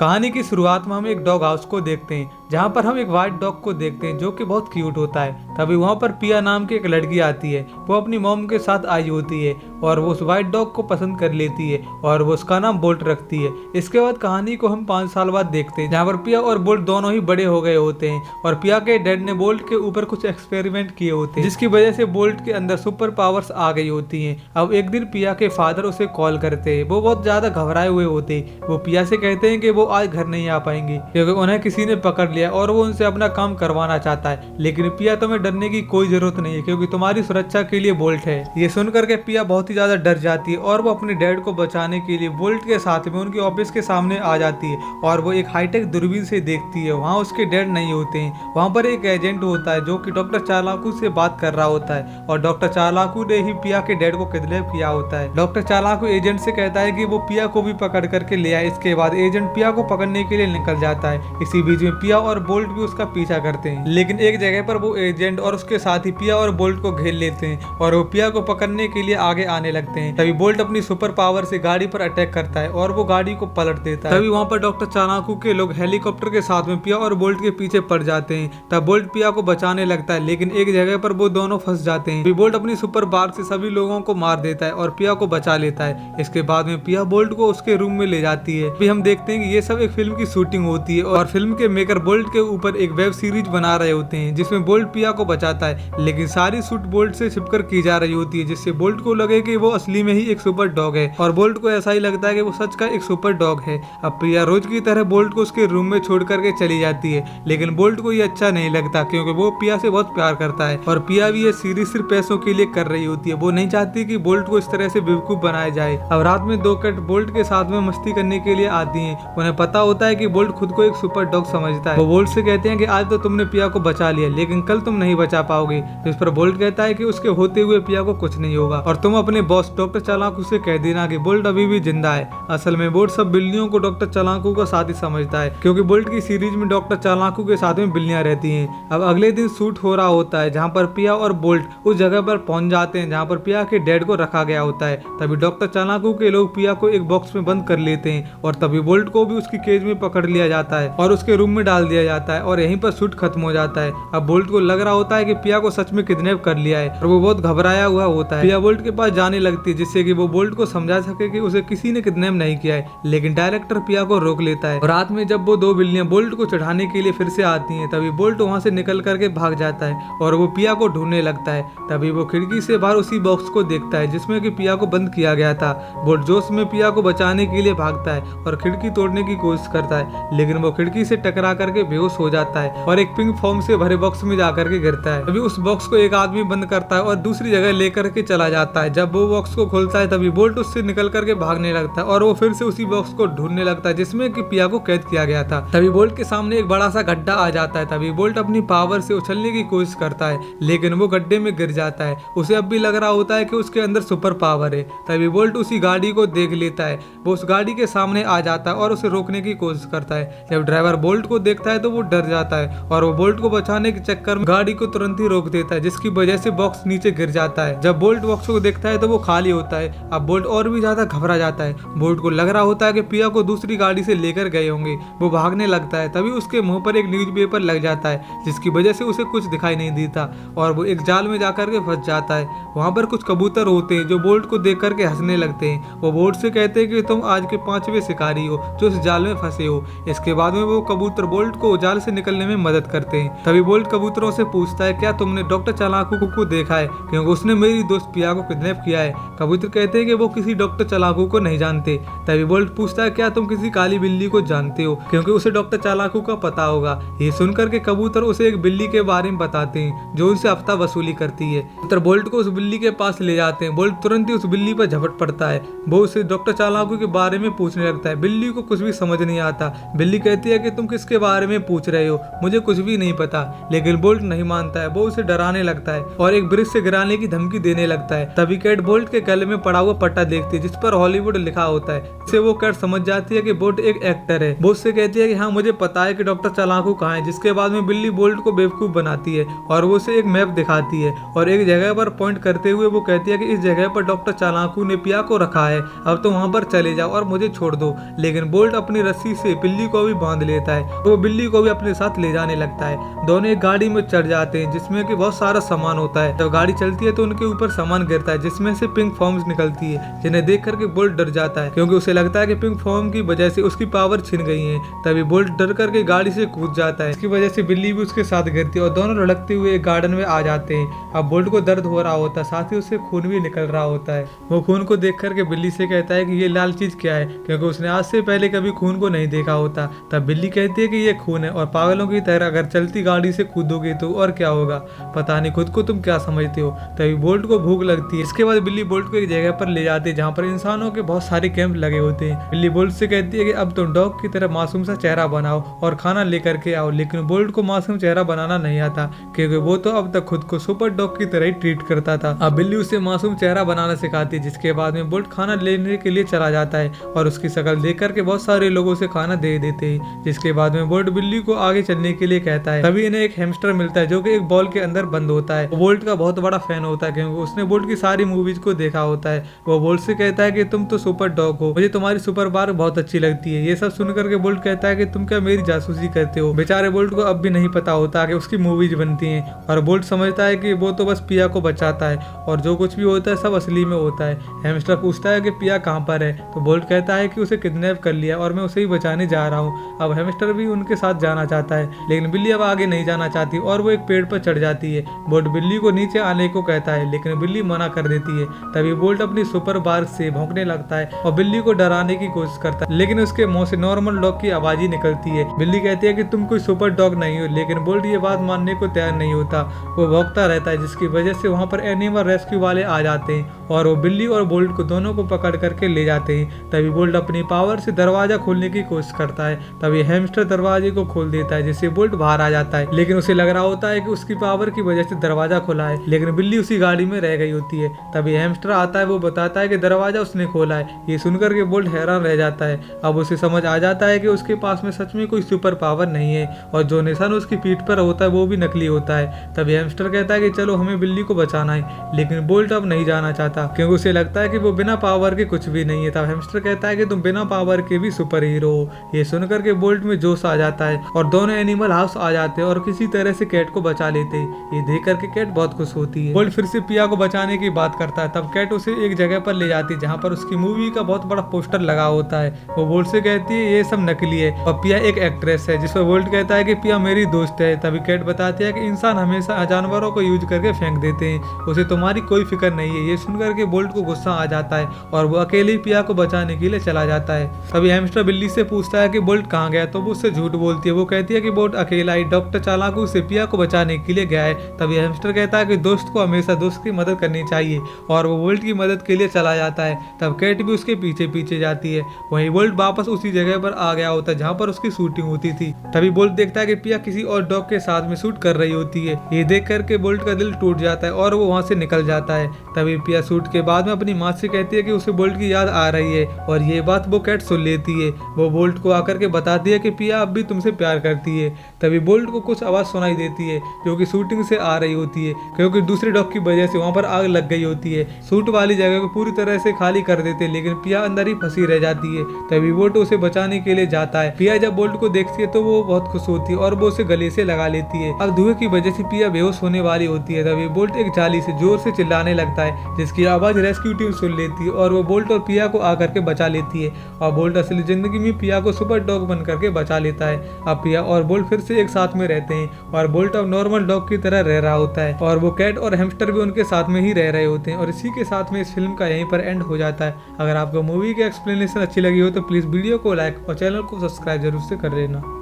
कहानी की शुरुआत में हम एक डॉग हाउस को देखते हैं जहाँ पर हम एक व्हाइट डॉग को देखते हैं जो कि बहुत क्यूट होता है। तभी वहाँ पर पिया नाम की एक लड़की आती है। वो अपनी मॉम के साथ आई होती है और वो उस व्हाइट डॉग को पसंद कर लेती है और वो उसका नाम बोल्ट रखती है। इसके बाद कहानी को हम 5 साल बाद देखते हैं जहाँ पर पिया और बोल्ट दोनों ही बड़े हो गए होते हैं और पिया के डैड ने बोल्ट के ऊपर कुछ एक्सपेरिमेंट किए होते हैं जिसकी वजह से बोल्ट के अंदर सुपर पावर्स आ गई होती हैं। अब एक दिन पिया के फादर उसे कॉल करते हैं। वो बहुत ज्यादा घबराए हुए होते हैं। वो पिया से कहते हैं कि वो आज घर नहीं आ पाएंगे क्योंकि उन्हें किसी ने पकड़ लिया और वो उनसे अपना काम करवाना चाहता है। लेकिन पिया तुम्हें डरने की कोई जरूरत नहीं है क्योंकि तुम्हारी सुरक्षा के लिए बोल्ट है। ये सुनकर के पिया बहुत ही ज्यादा डर जाती है और वो अपने डैड को बचाने के लिए बोल्ट के साथ में उनके ऑफिस के सामने आ जाती है और वो एक हाईटेक दूरबीन से देखती है। वहाँ उसके डैड नहीं होते हैं। वहाँ पर एक एजेंट होता है जो कि डॉक्टर चालाकू से बात कर रहा होता है और डॉक्टर चालाकू ने ही पिया के डैड को किडनैप किया होता है। डॉक्टर चालाकू एजेंट से कहता है कि वो पिया को भी पकड़ करके ले आए। इसके बाद एजेंट पिया को पकड़ने के लिए निकल जाता है। इसी बीच में पिया और बोल्ट भी उसका पीछा करते हैं लेकिन एक जगह पर वो एजेंट और उसके साथी पिया और बोल्ट को घेर लेते हैं और वो पिया को पकड़ने के लिए आगे आने लगते हैं। तभी बोल्ट अपनी सुपर पावर से गाड़ी पर अटैक करता है और वो गाड़ी को पलट देता है। तभी वहाँ पर डॉक्टर चालाकू के लोग हेलीकॉप्टर के साथ में पिया और बोल्ट के पीछे पड़ जाते हैं। तब बोल्ट पिया को बचाने लगता है लेकिन एक जगह पर वो दोनों फंस जाते हैं। बोल्ट अपनी सुपर बार से सभी लोगों को मार देता है और पिया को बचा लेता है। इसके बाद में पिया बोल्ट को उसके रूम में ले जाती है। अभी हम देखते हैं कि ये सब एक फिल्म की शूटिंग होती है और फिल्म के मेकर बोल्ट के ऊपर एक वेब सीरीज बना रहे होते हैं जिसमें बोल्ट पिया को बचाता है लेकिन सारी शूट बोल्ट से छिपकर की जा रही होती है जिससे बोल्ट को लगे कि वो असली में ही एक सुपर डॉग है और बोल्ट को ऐसा ही लगता है कि वो सच का एक सुपर डॉग है। अब पिया रोज की तरह बोल्ट को उसके रूम में छोड़ करके चली जाती है लेकिन बोल्ट को ये अच्छा नहीं लगता क्योंकि वो पिया से बहुत प्यार करता है और पिया भी ये सीरीज सिर्फ पैसों के लिए कर रही होती है। वो नहीं चाहती कि बोल्ट को इस तरह से बेवकूफ बनाया जाए। अब रात में 2 कैट बोल्ट के साथ में मस्ती करने के लिए आती हैं। उन्हें पता होता है कि बोल्ट खुद को एक सुपर डॉग समझता है। वो बोल्ट से कहते हैं कि आज तो तुमने पिया को बचा लिया लेकिन कल तुम नहीं बचा पाओगे। जिस पर बोल्ट कहता है कि उसके होते हुए पिया को कुछ नहीं होगा और तुम अपने बॉस डॉक्टर चालाकू से कह देना कि बोल्ट अभी भी जिंदा है। असल में बोल्ट सब बिल्लियों को डॉक्टर चालाकू का साथी समझता है क्योंकि बोल्ट की सीरीज में डॉक्टर चालाकू के साथ में बिल्लियां रहती हैं। अब अगले दिन शूट हो रहा होता है जहाँ पर पिया और बोल्ट उस जगह पर पहुंच जाते हैं जहाँ पर पिया के डैड को रखा गया होता है। तभी डॉक्टर चालाकू के लोग पिया को एक बॉक्स में बंद कर लेते हैं और तभी बोल्ट को भी उसकी केज में पकड़ लिया जाता है और उसके रूम में डाल दिया जाता है और यहीं पर शूट खत्म हो जाता है। अब बोल्ट को लग रहा होता है कि पिया को सच में किडनैप कर लिया है और वो बहुत घबराया हुआ होता है। पिया बोल्ट के पास जाने लगती है जिससे कि वो बोल्ट को समझा सके कि उसे किसी ने किडनैप नहीं किया है लेकिन डायरेक्टर पिया को रोक लेता है। रात में जब वो 2 बिल्लियां बोल्ट को चढ़ाने के लिए फिर से आती हैं तभी बोल्ट वहां से निकल करके भाग जाता है और वो पिया को ढूंढने लगता है। तभी वो खिड़की से बाहर उसी बॉक्स को देखता है जिसमें कि पिया को बंद किया गया था। बोल्ट जोश में पिया को बचाने के लिए भागता है और खिड़की तोड़ने की कोशिश करता है लेकिन वो खिड़की से टकरा करके बेहोश हो जाता है और एक पिंक फॉर्म से भरे बॉक्स में जाकर के गिरता है। तभी उस बॉक्स को एक आदमी बंद करता है और दूसरी जगह लेकर के चला जाता है। जब वो बॉक्स को खोलता है तभी बोल्ट उससे निकल करके भागने लगता है और वो फिर से उसी बॉक्स को ढूंढने लगता है जिसमें कि पिया को कैद किया गया था। तभी बोल्ट के सामने एक बड़ा सा गड्ढा आ जाता है। तभी बोल्ट अपनी पावर से उछलने की कोशिश करता है लेकिन वो गड्ढे में गिर जाता है। उसे अब भी लग रहा होता है कि उसके अंदर सुपर पावर है। तभी बोल्ट उसी गाड़ी को देख लेता है। वो उस गाड़ी के सामने आ जाता है और उसे रोकने की कोशिश करता है। जब ड्राइवर बोल्ट को देखता है तो वो डर जाता है और वो बोल्ट को बचाने के चक्कर में गाड़ी को तुरंत ही रोक देता है जिसकी वजह से बॉक्स नीचे गिर जाता है। जब बोल्ट बॉक्स को देखता है तो वो खाली होता है। अब बोल्ट और भी ज्यादा घबरा जाता है। बोल्ट को लग रहा होता है कि पिया को दूसरी गाड़ी से लेकर गए होंगे। वो भागने लगता है। तभी उसके मुंह पर एक न्यूज़पेपर लग जाता है जिसकी वजह से उसे कुछ दिखाई नहीं देता और वो एक जाल में जाकर के फंस जाता है। वहाँ पर कुछ कबूतर होते हैं जो बोल्ट को देख करके हंसने लगते हैं। वो बोल्ट से कहते हैं कि तुम आज के 5वें शिकारी हो जो इस जाल में फंसे हो। इसके बाद में वो कबूतर बोल्ट को जाल से निकलने में मदद करते हैं। तभी बोल्ट कबूतरों से पूछता है क्या तुमने डॉक्टर चालाकू को देखा है क्योंकि उसने मेरी दोस्त पिया को किडनैप किया है। कबूतर कहते हैं कि वो किसी डॉक्टर चालाकू को नहीं जानते। तभी बोल्ट पूछता है क्या तुम किसी काली बिल्ली को जानते हो क्योंकि उसे डॉक्टर चालाकू का पता होगा। ये सुनकर के कबूतर उसे एक बिल्ली के बारे में बताते हैं जो उनसे हफ्ता वसूली करती है। कबूतर बोल्ट को उस बिल्ली के पास ले जाते हैं। बोल्ट तुरंत ही उस बिल्ली पर झपट पड़ता है। वो उसे डॉक्टर चालाकू के बारे में पूछने लगता है। बिल्ली को कुछ भी समझ नहीं आता। बिल्ली कहती है कि तुम किसके बारे में पूछ रहे हो, मुझे कुछ भी नहीं पता। लेकिन बोल्ट नहीं मानता है। वो उसे डराने लगता है और एक ब्रिज से गिराने की धमकी देने लगता है। तभी कैट बोल्ट के गले में पड़ा हुआ पट्टा देखती है जिस पर हॉलीवुड लिखा होता है। इससे वो कैट समझ जाती है कि बोल्ट एक एक्टर है। वो उससे कहती है कि हाँ मुझे पता है कि डॉक्टर चालाकू कहाँ है। जिसके बाद में बिल्ली बोल्ट को बेवकूफ बनाती है और वो उसे एक मैप दिखाती है और एक जगह पर पॉइंट करते हुए वो कहती है कि इस जगह पर डॉक्टर चालाकू ने पिया को रखा है। अब तो वहाँ पर चले जाओ और मुझे छोड़ दो। लेकिन बोल्ट अपनी रस्सी से बिल्ली को भी बांध लेता है, वो बिल्ली को भी अपने साथ ले जाने लगता है। दोनों एक गाड़ी में चढ़ जाते हैं जिसमें कि बहुत सारा सामान होता है। जब गाड़ी चलती है तो उनके ऊपर सामान गिरता है जिसमें से पिंक फॉर्म्स निकलती है, जिन्हें देख करके बोल्ट डर जाता है क्योंकि उसे लगता है कि पिंक फॉर्म की वजह से उसकी पावर छिन गई है। तभी बोल्ट डर करके गाड़ी से कूद जाता है, इसकी वजह से बिल्ली भी उसके साथ गिरती है और दोनों लड़कते हुए एक गार्डन में आ जाते हैं। अब बोल्ट को दर्द हो रहा होता है, साथ ही उससे खून भी निकल रहा होता है। वो खून को देख करके बिल्ली से कहता है कि ये लाल चीज क्या है, क्योंकि उसने आज से पहले कभी खून को नहीं देखा होता। तब बिल्ली कहती है कि ये खून है और पागलों की तरह अगर चलती गाड़ी से कूदोगे तो और क्या होगा, पता नहीं खुद को तुम क्या समझते हो। तभी बोल्ट को भूख लगती है। इसके बाद बिल्ली बोल्ट को एक जगह पर ले जाती है जहाँ पर इंसानों के बहुत सारे कैंप लगे होते हैं। बिल्ली बोल्ट से कहती है कि अब तुम डॉग की तरह मासूम सा चेहरा बनाओ और खाना लेकर के आओ, लेकिन बोल्ट को मासूम चेहरा बनाना नहीं आता क्योंकि वो तो अब तक खुद को सुपर डॉग की तरह ही ट्रीट करता था। अब बिल्ली उसे मासूम चेहरा बनाना सिखाती है, जिसके बाद में बोल्ट खाना लेने के लिए चला जाता है और उसकी शक्ल देख करके बहुत सारे लोगों से खाना दे देते हैं। जिसके बाद में बोल्ट बिल्ली को आगे चलने के लिए कहता है। तभी इन्हें एक हैमस्टर मिलता है जो कि एक बॉल के अंदर बंद होता है। वो बोल्ट का बहुत बड़ा फैन होता है क्योंकि उसने बोल्ट की सारी मूवीज को देखा होता है। वो बोल्ट से कहता है कि तुम तो सुपर डॉग हो, मुझे तुम्हारी सुपर पावर बहुत अच्छी लगती है। ये सब सुन करके बोल्ट कहता है कि तुम क्या मेरी जासूसी करते हो। बेचारे बोल्ट को अब भी नहीं पता होता कि उसकी मूवीज बनती हैं और बोल्ट समझता है कि वो तो बस पिया को बचाता है और जो कुछ भी होता है सब असली में होता है। हैमस्टर पूछता है कि पिया कहाँ पर है, तो बोल्ट कहता है कि उसे किडनैप कर लिया और मैं उसे ही बचाने जा रहा हूँ। अब हैमस्टर भी उनके साथ जाना चाहता है, लेकिन बिल्ली अब आगे नहीं जाना चाहती और वो एक पेड़ पर चढ़ जाती है। बोल्ट बिल्ली को नीचे आने को कहता है, लेकिन बिल्ली मना कर देती है। तभी बोल्ट अपनी सुपर बार से भौंकने लगता है और बिल्ली को डराने की कोशिश करता है, लेकिन उसके मुंह से नॉर्मल डॉग की आवाज ही निकलती है। बिल्ली कहती है कि तुम कोई सुपर डॉग नहीं हो, लेकिन बोल्ट ये बात मानने को तैयार नहीं होता। वो भौंकता रहता है, जिसकी वजह से वहाँ पर एनिमल रेस्क्यू वाले आ जाते हैं और वो बिल्ली और बोल्ट को दोनों को पकड़ करके ले जाते हैं। तभी बोल्ट अपनी पावर से दरवाजा खोलने की कोशिश करता है। तभी हैमस्टर दरवाजे को खोल देता है, जिससे बोल्ट बाहर आ जाता है, लेकिन उसे लग रहा होता है कि उसकी पावर की वजह से दरवाजा खुला है, लेकिन बिल्ली उसी गाड़ी में रह गई होती है। तभी हैमस्टर आता है, वो बताता है कि दरवाजा उसने खोला है। ये सुनकर के बोल्ट हैरान रह जाता है। अब उसे समझ आ जाता है कि उसके पास में सच में कोई सुपर पावर नहीं है और जो निशान उसकी पीठ पर होता है वो भी नकली होता है। तभी हैमस्टर कहता है कि चलो हमें बिल्ली को बचाना है, लेकिन बोल्ट अब नहीं जाना चाहता क्योंकि उसे लगता है कि वो बिना पावर के कुछ भी नहीं है। तब हैमस्टर कहता है कि तुम बिना पावर के भी सुपर हीरो हो। ये सुनकर के बोल्ट में जोश आ जाता है और दोनों एनिमल हाउस आ जाते हैं और किसी तरह से कैट को बचा लेते हैं। ये देख करके कैट बहुत खुश होती है। बोल्ट फिर से पिया को बचाने की बात करता है। तब कैट उसे एक जगह पर ले जाती है जहाँ पर उसकी मूवी का बहुत बड़ा पोस्टर लगा होता है। वो बोल्ट से कहती है ये सब नकली है और पिया एक एक्ट्रेस है, जिस पर बोल्ट कहता है कि पिया मेरी दोस्त है। तभी कैट बताती है कि इंसान हमेशा जानवरों को यूज करके फेंक देते हैं, उसे तुम्हारी कोई फिक्र नहीं है। ये सुनकर के बोल्ट को गुस्सा आ जाता है और वो अकेले पिया को बचाने के लिए चला जाता है। तभी हैमस्टर बिल्ली से पूछता है कि बोल्ट कहाँ गया, तो वो उससे झूठ बोलती है। वो कहती है कि बोल्ट अकेला ही डॉक्टर चालाकू से पिया को बचाने के लिए गया है। तभी हैमस्टर कहता है कि दोस्त को हमेशा दोस्त की मदद करनी चाहिए और वो बोल्ट की मदद के लिए चला जाता है। तब कैट भी उसके पीछे पीछे जाती है। वहीं बोल्ट वापस उसी जगह पर आ गया होता है जहाँ पर उसकी शूटिंग होती थी। तभी बोल्ट देखता है कि पिया किसी और डॉग के साथ में शूट कर रही होती है। ये देख करके बोल्ट का दिल टूट जाता है और वो वहाँ से निकल जाता है। तभी पिया शूट के बाद में अपनी माँ से कहती है कि उसे बोल्ट की याद आ रही है और ये बात वो कैट सुन लेती है। वो बोल्ट को आकर के बताती है कि पिया अब भी तुमसे प्यार करती है। तभी बोल्ट को कुछ आवाज सुनाई देती है जो कि शूटिंग से आ रही होती है, क्योंकि दूसरे डॉग की वजह से वहाँ पर आग लग गई होती है। शूट वाली जगह को पूरी तरह से खाली कर देते हैं, लेकिन पिया अंदर ही फंसी रह जाती है। तभी बोल्ट उसे बचाने के लिए जाता है। पिया जब बोल्ट को देखती है तो वो बहुत खुश होती है और वो उसे गले से लगा लेती है। अब धुएं की वजह से पिया बेहोश होने वाली होती है। तभी बोल्ट एक जाली से जोर से चिल्लाने लगता है, जिसकी आवाज रेस्क्यू टीम सुन लेती है और वो बोल्ट और पिया को आकर के बचा लेती है। और बोल्ट असली जिंदगी में पिया को सुपर डॉग बन करके बचा लेता है। अब पिया और बोल्ट फिर से एक साथ में रहते हैं और बोल्ट अब नॉर्मल डॉग की तरह रह रहा होता है और वो कैट और हैमस्टर भी उनके साथ में ही रह रहे होते हैं। और इसी के साथ में इस फिल्म का यहीं पर एंड हो जाता है। अगर आपको मूवी की एक्सप्लेनेशन अच्छी लगी हो तो प्लीज वीडियो को लाइक और चैनल को सब्सक्राइब जरूर से कर लेना।